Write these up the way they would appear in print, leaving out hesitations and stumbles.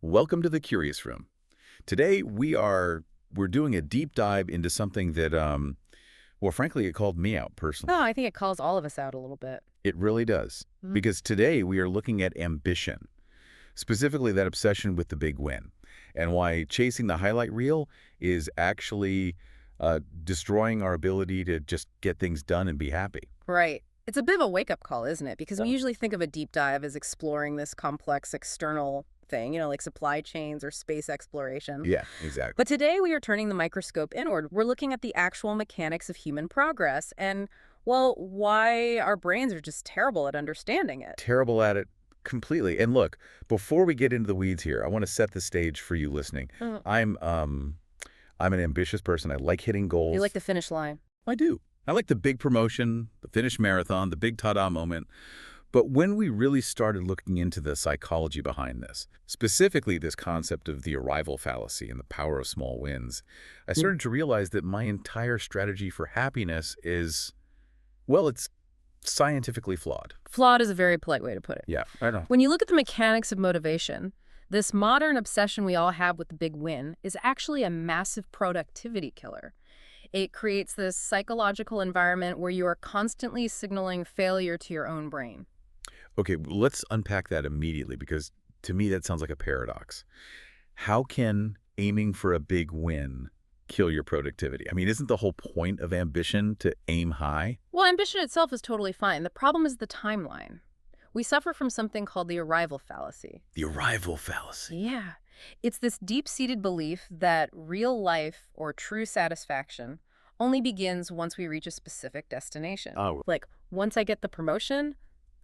Welcome to the Curious Room. Today we're doing a deep dive into something that well, frankly, it called me out personally. Oh, I think it calls all of us out a little bit. It really does. Mhm. Because today we are looking at ambition, specifically that obsession with the big win, and why chasing the highlight reel is actually destroying our ability to just get things done and be happy. Right. It's a bit of a wake-up call, isn't it? Because we Yeah. usually think of a deep dive as exploring this complex external thing, like supply chains or space exploration. Yeah, exactly. But today we are turning the microscope inward. We're looking at the actual mechanics of human progress and, well, why our brains are just terrible at understanding it. Terrible at it completely. And look, before we get into the weeds here, I want to set the stage for you listening. Mm. I'm an ambitious person. I like hitting You goals. like the finish line. I do. I like the big promotion, the finish marathon, the big ta-da moment. But when we really started looking into the psychology behind this, specifically this concept of the arrival fallacy and the power of small wins, I started to realize that my entire strategy for happiness is, well, it's scientifically flawed. Flawed is a very polite way to put it. Yeah, I know. When you look at the mechanics of motivation, this modern obsession we all have with the big win is actually a massive productivity killer. It creates this psychological environment where you are constantly signaling failure to your own brain. Okay, let's unpack that immediately because to me that sounds like a paradox. How can aiming for a big win kill your productivity? I mean, isn't the whole point of ambition to aim high? Well, ambition itself is totally fine. The problem is the timeline. We suffer from something called the arrival fallacy. The arrival fallacy. Yeah. It's this deep-seated belief that real life or true satisfaction only begins once we reach a specific destination. Oh, Like, once I get the promotion,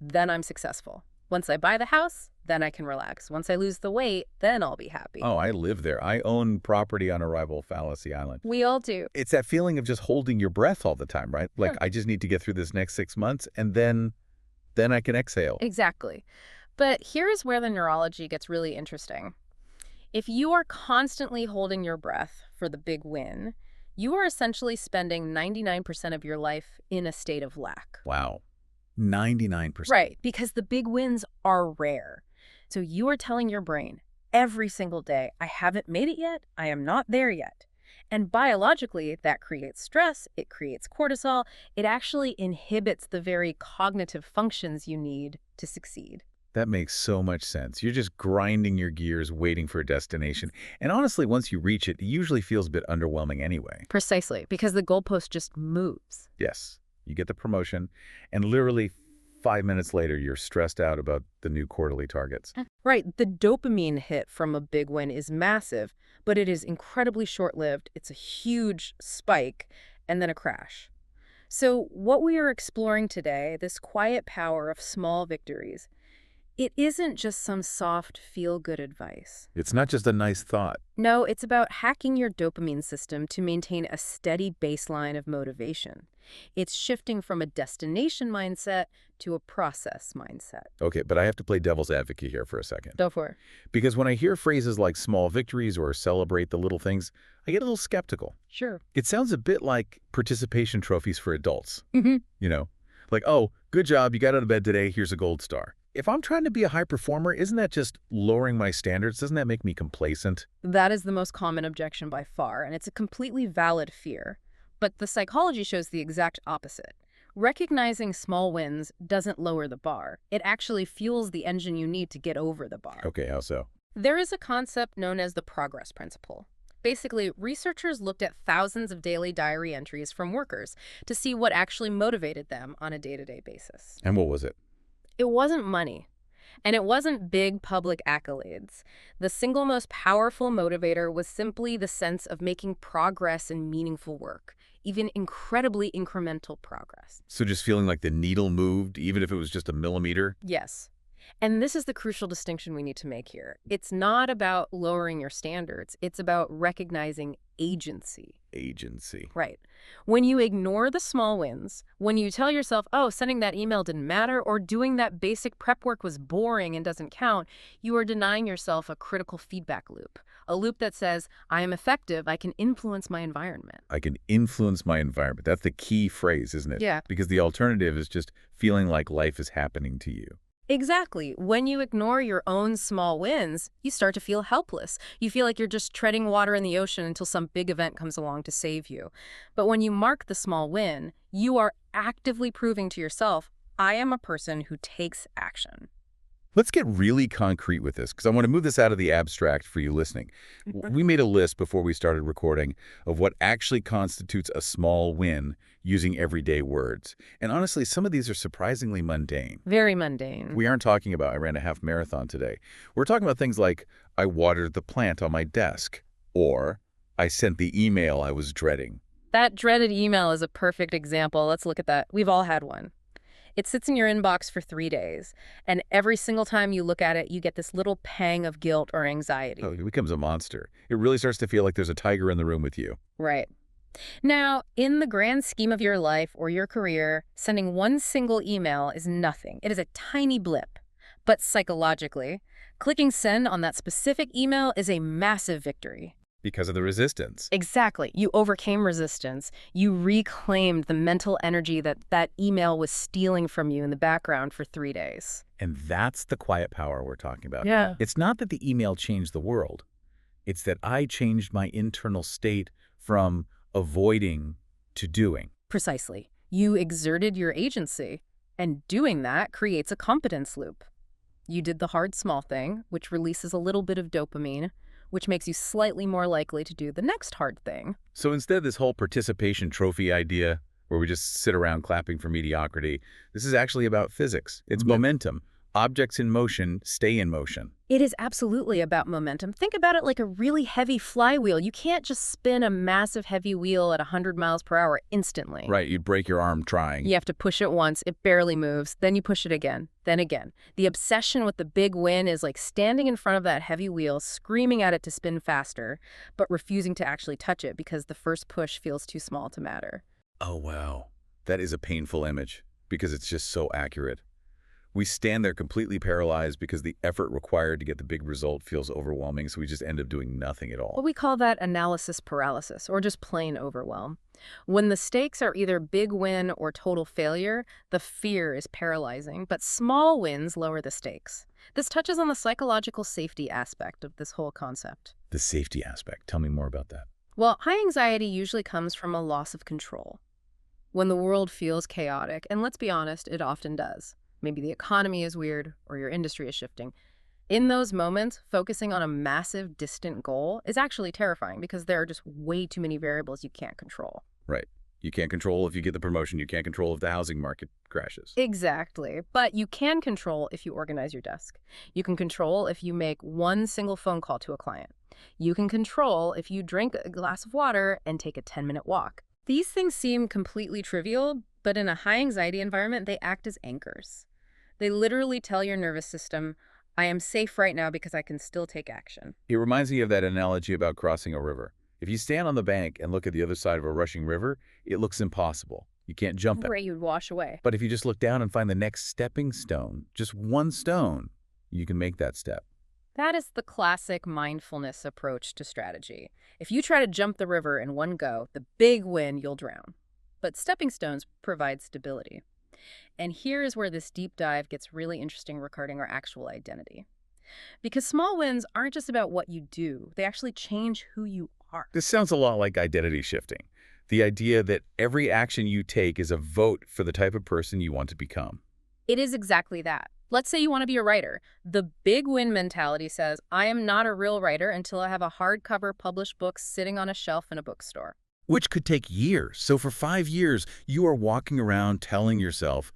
then I'm successful. Once I buy the house, then I can relax. Once I lose the weight, then I'll be happy. oh, I live there. I own property on Arrival Fallacy Island. We all do. It's that feeling of just holding your breath all the time, right? Like, Sure. I just need to get through this next 6 months, and then I can exhale. Exactly. But here's where the neurology gets really interesting. If you are constantly holding your breath for the big win, you are essentially spending 99% of your life in a state of lack. Wow. 99%. Right, because the big wins are rare. So you are telling your brain every single day, I haven't made it yet, I am not there yet. And biologically, that creates stress, it creates cortisol, it actually inhibits the very cognitive functions you need to succeed. That makes so much sense. You're just grinding your gears waiting for a destination. And honestly, once you reach it, it usually feels a bit underwhelming anyway. Precisely, because the goalpost just moves. Yes, you get the promotion, and literally 5 minutes later, you're stressed out about the new quarterly targets. Right, the dopamine hit from a big win is massive, but it is incredibly short-lived. It's a huge spike and then a crash. So what we are exploring today, this quiet power of small victories, it isn't just some soft feel-good advice. It's not just a nice thought. No, it's about hacking your dopamine system to maintain a steady baseline of motivation. It's shifting from a destination mindset to a process mindset. Okay, but I have to play devil's advocate here for a second. Go for it. Because when I hear phrases like small victories or celebrate the little things, I get a little skeptical. Sure. It sounds a bit like participation trophies for adults. Mm-hmm. You know, like, oh, good job, you got out of bed today, here's a gold star. If I'm trying to be a high performer, isn't that just lowering my standards? Doesn't that make me complacent? That is the most common objection by far, and it's a completely valid fear. But the psychology shows the exact opposite. Recognizing small wins doesn't lower the bar. It actually fuels the engine you need to get over the bar. Okay, how so? There is a concept known as the progress principle. Basically, researchers looked at thousands of daily diary entries from workers to see what actually motivated them on a day-to-day basis. And what was it? It wasn't money, and it wasn't big public accolades. The single most powerful motivator was simply the sense of making progress in meaningful work, even incredibly incremental progress. So just feeling like the needle moved, even if it was just a millimeter? Yes. And this is the crucial distinction we need to make here. It's not about lowering your standards. It's about recognizing agency. Agency. Right. When you ignore the small wins, when you tell yourself, oh, sending that email didn't matter, or doing that basic prep work was boring and doesn't count, you are denying yourself a critical feedback loop. A loop that says, I am effective, I can influence my environment. I can influence my environment. That's the key phrase, isn't it? Yeah. Because the alternative is just feeling like life is happening to you. Exactly. When you ignore your own small wins, you start to feel helpless. You feel like you're just treading water in the ocean until some big event comes along to save you. But when you mark the small win, you are actively proving to yourself, I am a person who takes action. Let's get really concrete with this, because I want to move this out of the abstract for you listening. We made a list before we started recording of what actually constitutes a small win using everyday words. And honestly, some of these are surprisingly mundane. Very mundane. We aren't talking about I ran a half marathon today. We're talking about things like I watered the plant on my desk, or I sent the email I was dreading. That dreaded email is a perfect example. Let's look at that. We've all had one. It sits in your inbox for 3 days, and every single time you look at it, you get this little pang of guilt or anxiety. Oh, it becomes a monster. It really starts to feel like there's a tiger in the room with you. Right. Now, in the grand scheme of your life or your career, sending one single email is nothing. It is a tiny blip. But psychologically, clicking send on that specific email is a massive victory. Because of the resistance. Exactly. You overcame resistance. You reclaimed the mental energy that that email was stealing from you in the background for 3 days. And that's the quiet power we're talking about. Yeah. It's not that the email changed the world. It's that I changed my internal state from avoiding to doing. Precisely. You exerted your agency, and doing that creates a competence loop. You did the hard small thing, which releases a little bit of dopamine, which makes you slightly more likely to do the next hard thing. So instead of this whole participation trophy idea where we just sit around clapping for mediocrity, this is actually about physics. It's momentum. Objects in motion stay in motion. It is absolutely about momentum. Think about it like a really heavy flywheel. You can't just spin a massive heavy wheel at 100 miles per hour instantly. Right, you'd break your arm trying. You have to push it once, it barely moves, then you push it again, then again. The obsession with the big win is like standing in front of that heavy wheel, screaming at it to spin faster, but refusing to actually touch it because the first push feels too small to matter. Oh, wow. That is a painful image because it's just so accurate. We stand there completely paralyzed because the effort required to get the big result feels overwhelming, so we just end up doing nothing at all. Well, we call that analysis paralysis, or just plain overwhelm. When the stakes are either big win or total failure, the fear is paralyzing, but small wins lower the stakes. This touches on the psychological safety aspect of this whole concept. The safety aspect. Tell me more about that. Well, high anxiety usually comes from a loss of control. When the world feels chaotic, and let's be honest, it often does. Maybe the economy is weird or your industry is shifting. In those moments, focusing on a massive, distant goal is actually terrifying because there are just way too many variables you can't control. Right. You can't control if you get the promotion. You can't control if the housing market crashes. Exactly. But you can control if you organize your desk. You can control if you make one single phone call to a client. You can control if you drink a glass of water and take a 10-minute walk. These things seem completely trivial, but in a high anxiety environment, they act as anchors. They literally tell your nervous system, I am safe right now because I can still take action. It reminds me of that analogy about crossing a river. If you stand on the bank and look at the other side of a rushing river, it looks impossible. You can't jump it. Right, you'd wash away. But if you just look down and find the next stepping stone, just one stone, you can make that step. That is the classic mindfulness approach to strategy. If you try to jump the river in one go, the big win, you'll drown. But stepping stones provide stability. And here is where this deep dive gets really interesting regarding our actual identity. Because small wins aren't just about what you do, they actually change who you are. This sounds a lot like identity shifting. The idea that every action you take is a vote for the type of person you want to become. It is exactly that. Let's say you want to be a writer. The big win mentality says, I am not a real writer until I have a hardcover published book sitting on a shelf in a bookstore. Which could take years. So for 5 years, you are walking around telling yourself,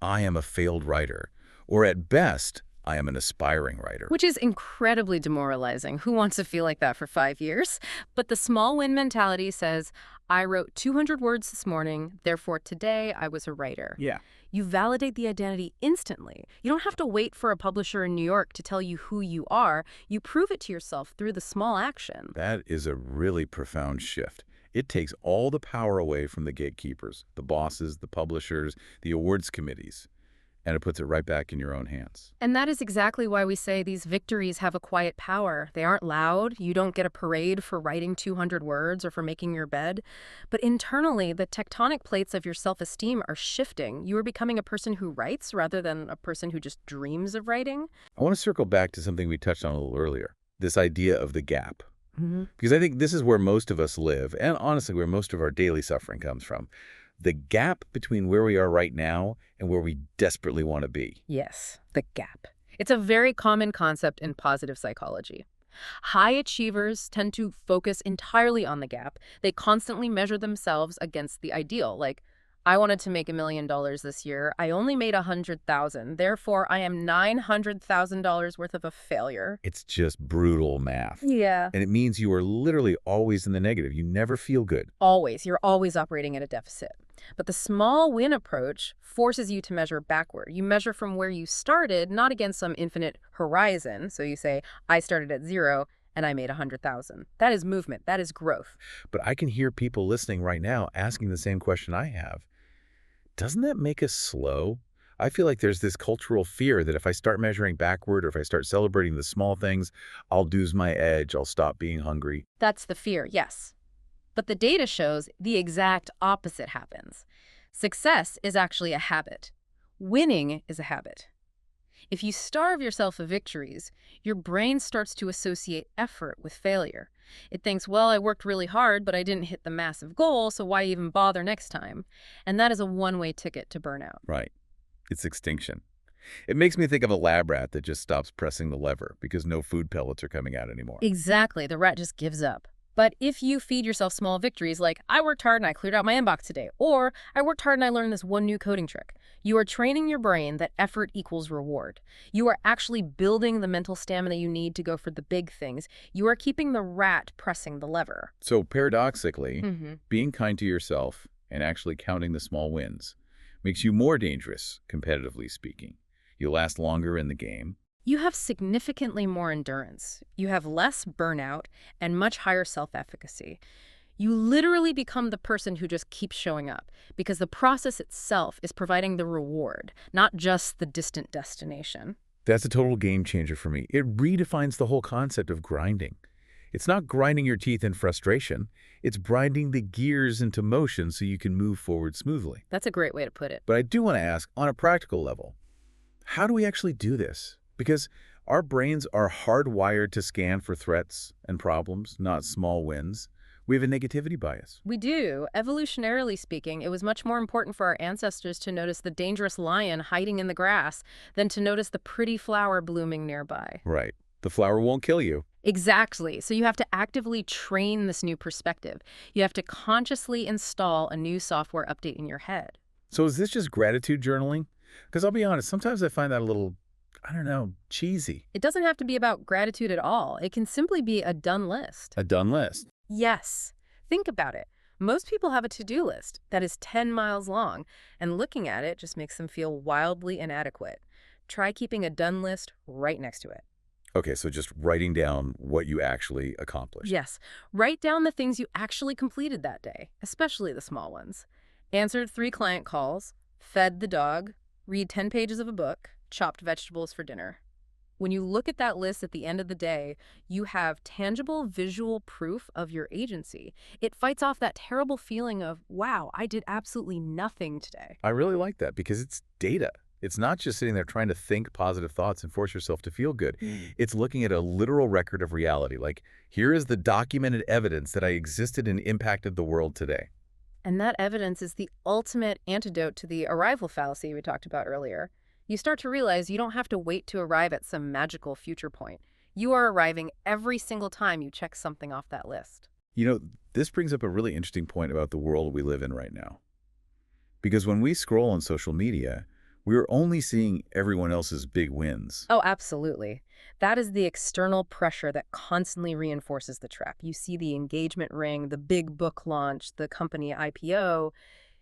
I am a failed writer. Or at best, I am an aspiring writer. Which is incredibly demoralizing. Who wants to feel like that for 5 years? But the small win mentality says, I wrote 200 words this morning, therefore today I was a writer. Yeah. You validate the identity instantly. You don't have to wait for a publisher in New York to tell you who you are. You prove it to yourself through the small action. That is a really profound shift. It takes all the power away from the gatekeepers, the bosses, the publishers, the awards committees. And it puts it right back in your own hands. And that is exactly why we say these victories have a quiet power. They aren't loud. You don't get a parade for writing 200 words or for making your bed. But internally, the tectonic plates of your self-esteem are shifting. You are becoming a person who writes rather than a person who just dreams of writing. I want to circle back to something we touched on a little earlier, this idea of the gap. Mm-hmm. Because I think this is where most of us live, and honestly, where most of our daily suffering comes from. The gap between where we are right now and where we desperately want to be. Yes, the gap. It's a very common concept in positive psychology. High achievers tend to focus entirely on the gap. They constantly measure themselves against the ideal, like, I wanted to make $1 million this year. I only made $100,000. Therefore, I am $900,000 worth of a failure. It's just brutal math. Yeah. And it means you are literally always in the negative. You never feel good. Always. You're always operating at a deficit. But the small win approach forces you to measure backward. You measure from where you started, not against some infinite horizon. So you say, I started at 0 and I made 100,000. That is movement. That is growth. But I can hear people listening right now asking the same question I have. Doesn't that make us slow? I feel like there's this cultural fear that if I start measuring backward or if I start celebrating the small things, I'll lose my edge, I'll stop being hungry. That's the fear, yes. But the data shows the exact opposite happens. Success is actually a habit. Winning is a habit. If you starve yourself of victories, your brain starts to associate effort with failure. It thinks, well, I worked really hard, but I didn't hit the massive goal, so why even bother next time? And that is a one-way ticket to burnout. Right. It's extinction. It makes me think of a lab rat that just stops pressing the lever because no food pellets are coming out anymore. Exactly. The rat just gives up. But if you feed yourself small victories like, I worked hard and I cleared out my inbox today, or I worked hard and I learned this one new coding trick, you are training your brain that effort equals reward. You are actually building the mental stamina you need to go for the big things. You are keeping the rat pressing the lever. So paradoxically, Mm-hmm. being kind to yourself and actually counting the small wins makes you more dangerous, competitively speaking. You last longer in the game. You have significantly more endurance. You have less burnout and much higher self-efficacy. You literally become the person who just keeps showing up because the process itself is providing the reward, not just the distant destination. That's a total game changer for me. It redefines the whole concept of grinding. It's not grinding your teeth in frustration. It's grinding the gears into motion so you can move forward smoothly. That's a great way to put it. But I do want to ask, on a practical level, how do we actually do this? Because our brains are hardwired to scan for threats and problems, not small wins. We have a negativity bias. We do. Evolutionarily speaking, it was much more important for our ancestors to notice the dangerous lion hiding in the grass than to notice the pretty flower blooming nearby. Right. The flower won't kill you. Exactly. So you have to actively train this new perspective. You have to consciously install a new software update in your head. So is this just gratitude journaling? Because I'll be honest, sometimes I find that a little, I don't know, cheesy. It doesn't have to be about gratitude at all. It can simply be a done list. A done list. Yes. Think about it. Most people have a to-do list that is 10 miles long, and looking at it just makes them feel wildly inadequate. Try keeping a done list right next to it. Okay, so just writing down what you actually accomplished. Yes. Write down the things you actually completed that day, especially the small ones. Answered 3 client calls, fed the dog, read 10 pages of a book, chopped vegetables for dinner. When you look at that list at the end of the day, you have tangible visual proof of your agency. It fights off that terrible feeling of, wow, I did absolutely nothing today. I really like that because it's data. It's not just sitting there trying to think positive thoughts and force yourself to feel good. It's looking at a literal record of reality. Like, here is the documented evidence that I existed and impacted the world today. And that evidence is the ultimate antidote to the arrival fallacy we talked about earlier. You start to realize you don't have to wait to arrive at some magical future point. You are arriving every single time you check something off that list. You know, this brings up a really interesting point about the world we live in right now. Because when we scroll on social media, we're only seeing everyone else's big wins. Oh, absolutely. That is the external pressure that constantly reinforces the trap. You see the engagement ring, the big book launch, the company IPO.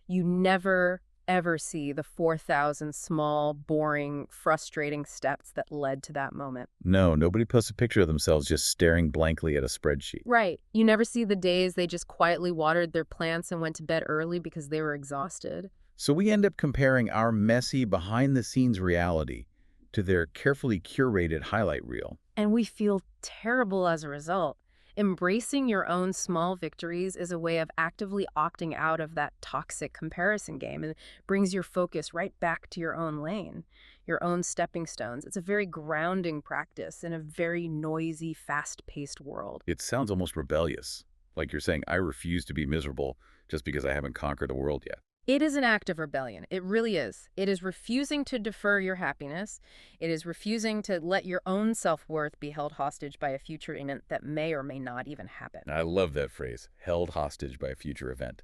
You never, ever see the 4,000 small, boring, frustrating steps that led to that moment. No, nobody posts a picture of themselves just staring blankly at a spreadsheet. Right. You never see the days they just quietly watered their plants and went to bed early because they were exhausted. So we end up comparing our messy, behind-the-scenes reality to their carefully curated highlight reel. And we feel terrible as a result. Embracing your own small victories is a way of actively opting out of that toxic comparison game and brings your focus right back to your own lane, your own stepping stones. It's a very grounding practice in a very noisy, fast-paced world. It sounds almost rebellious, like you're saying, I refuse to be miserable just because I haven't conquered the world yet. It is an act of rebellion. It really is. It is refusing to defer your happiness. It is refusing to let your own self-worth be held hostage by a future event that may or may not even happen. I love that phrase, held hostage by a future event.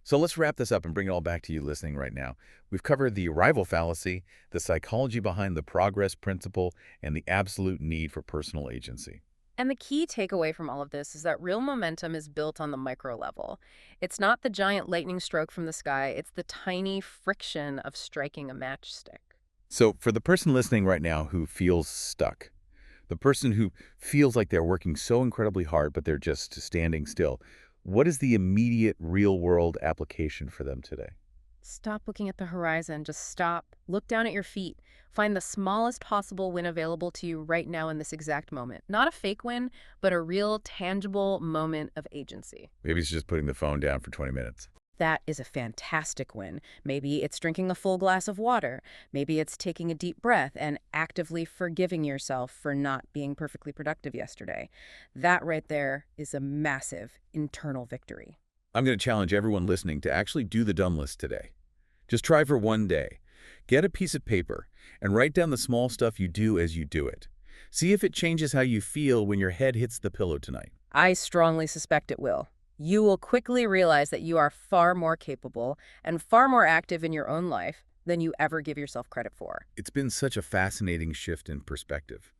So let's wrap this up and bring it all back to you listening right now. We've covered the arrival fallacy, the psychology behind the progress principle, and the absolute need for personal agency. And the key takeaway from all of this is that real momentum is built on the micro level. It's not the giant lightning stroke from the sky, it's the tiny friction of striking a matchstick. So for the person listening right now who feels stuck, the person who feels like they're working so incredibly hard but they're just standing still, what is the immediate real-world application for them today? Stop looking at the horizon. Just stop. Look down at your feet. Find the smallest possible win available to you right now in this exact moment. Not a fake win, but a real, tangible moment of agency. Maybe it's just putting the phone down for 20 minutes. That is a fantastic win. Maybe it's drinking a full glass of water. Maybe it's taking a deep breath and actively forgiving yourself for not being perfectly productive yesterday. That right there is a massive internal victory. I'm going to challenge everyone listening to actually do the done list today. Just try for one day. Get a piece of paper and write down the small stuff you do as you do it. See if it changes how you feel when your head hits the pillow tonight. I strongly suspect it will. You will quickly realize that you are far more capable and far more active in your own life than you ever give yourself credit for. It's been such a fascinating shift in perspective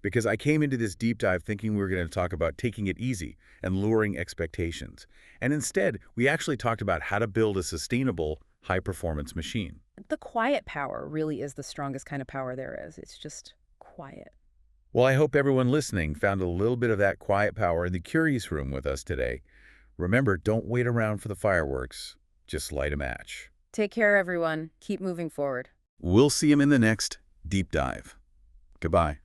because I came into this deep dive thinking we were going to talk about taking it easy and lowering expectations. And instead, we actually talked about how to build a sustainable, high-performance machine. The quiet power really is the strongest kind of power there is. It's just quiet. Well, I hope everyone listening found a little bit of that quiet power in the Curious Room with us today. Remember, don't wait around for the fireworks. Just light a match. Take care, everyone. Keep moving forward. We'll see you in the next Deep Dive. Goodbye.